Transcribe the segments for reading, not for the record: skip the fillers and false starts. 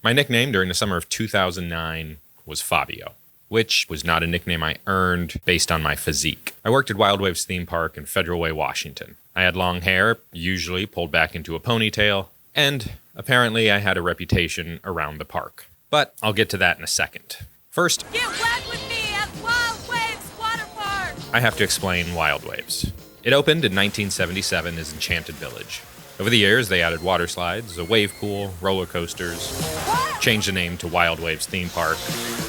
My nickname during the summer of 2009 was Fabio, which was not a nickname I earned based on my physique. I worked at Wild Waves theme park in Federal Way, Washington. I had long hair, usually pulled back into a ponytail, and apparently I had a reputation around the park. But I'll get to that in a second. First, get wet with me at Wild Waves Water Park! I have to explain Wild Waves. It opened in 1977 as Enchanted Village. Over the years, they added water slides, a wave pool, roller coasters, changed the name to Wild Waves Theme Park.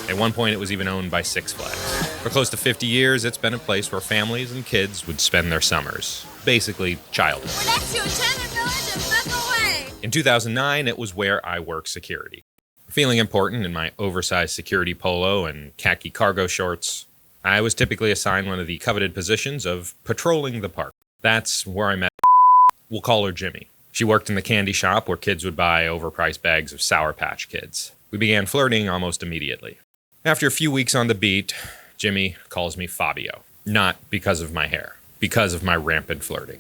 At one point, it was even owned by Six Flags. For close to 50 years, it's been a place where families and kids would spend their summers. Basically, childhood. We're next to Enchanted Village and Federal Way! In 2009, it was where I worked security. Feeling important in my oversized security polo and khaki cargo shorts, I was typically assigned one of the coveted positions of patrolling the park. That's where I met. We'll call her Jimmy. She worked in the candy shop where kids would buy overpriced bags of Sour Patch Kids. We began flirting almost immediately. After a few weeks on the beat, Jimmy calls me Fabio. Not because of my hair, because of my rampant flirting.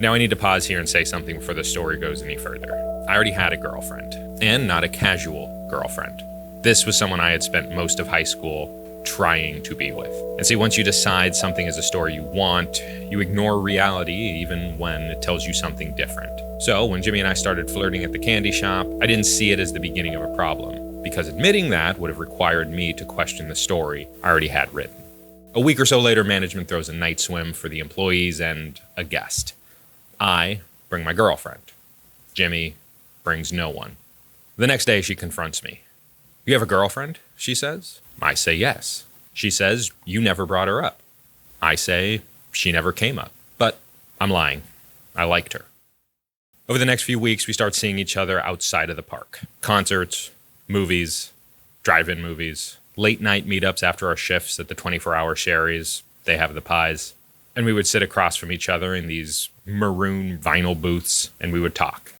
Now I need to pause here and say something before the story goes any further. I already had a girlfriend, and not a casual girlfriend. This was someone I had spent most of high school trying to be with. And see, once you decide something is a story you want, you ignore reality even when it tells you something different. So when Jimmy and I started flirting at the candy shop, I didn't see it as the beginning of a problem, because admitting that would have required me to question the story I already had written. A week or so later, management throws a night swim for the employees and a guest. I bring my girlfriend. Jimmy brings no one. The next day, she confronts me. "You have a girlfriend?" she says. I say yes. She says, "You never brought her up." I say, "She never came up." But I'm lying. I liked her. Over the next few weeks, we start seeing each other outside of the park. Concerts, movies, drive-in movies, late-night meetups after our shifts at the 24-hour Sherry's. They have the pies. And we would sit across from each other in these maroon vinyl booths, and we would talk.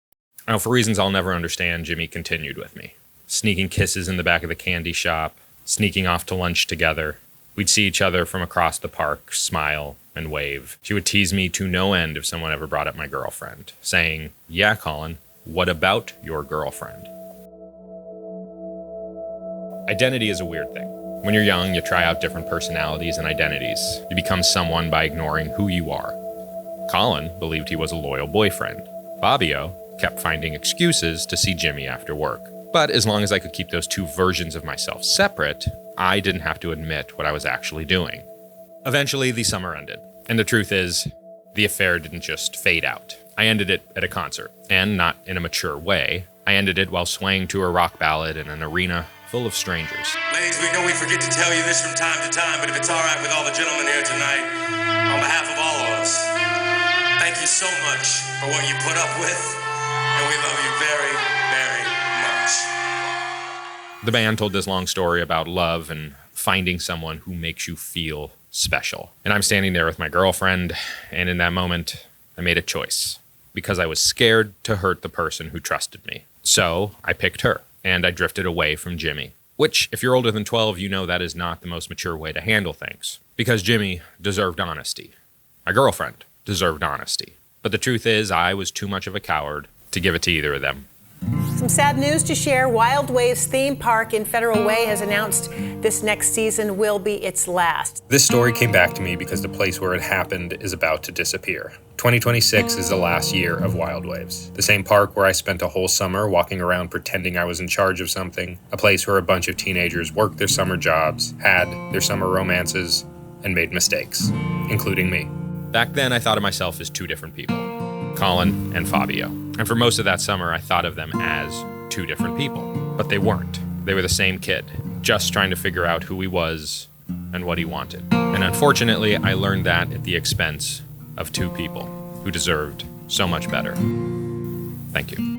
Now, for reasons I'll never understand, Jimmy continued with me. Sneaking kisses in the back of the candy shop, sneaking off to lunch together. We'd see each other from across the park, smile and wave. She would tease me to no end if someone ever brought up my girlfriend, saying, "Yeah, Colin, what about your girlfriend?" Identity is a weird thing. When you're young, you try out different personalities and identities. You become someone by ignoring who you are. Colin believed he was a loyal boyfriend. Fabio kept finding excuses to see Jimmy after work. But as long as I could keep those two versions of myself separate, I didn't have to admit what I was actually doing. Eventually, the summer ended. And the truth is, the affair didn't just fade out. I ended it at a concert, and not in a mature way. I ended it while swaying to a rock ballad in an arena full of strangers. Ladies, we know we forget to tell you this from time to time, but if it's all right with all the gentlemen here tonight, on behalf of all of us, thank you so much for what you put up with, and we love you very, very much. The band told this long story about love and finding someone who makes you feel special. And I'm standing there with my girlfriend, and in that moment, I made a choice because I was scared to hurt the person who trusted me. So I picked her, and I drifted away from Jimmy. Which, if you're older than 12, you know that is not the most mature way to handle things. Because Jimmy deserved honesty. My girlfriend deserved honesty. But the truth is, I was too much of a coward to give it to either of them. Some sad news to share. Wild Waves theme park in Federal Way has announced this next season will be its last. This story came back to me because the place where it happened is about to disappear. 2026 is the last year of Wild Waves. The same park where I spent a whole summer walking around pretending I was in charge of something. A place where a bunch of teenagers worked their summer jobs, had their summer romances, and made mistakes, including me. Back then, I thought of myself as two different people, Colin and Fabio. And for most of that summer, I thought of them as two different people. But they weren't. They were the same kid, just trying to figure out who he was and what he wanted. And unfortunately, I learned that at the expense of two people who deserved so much better. Thank you.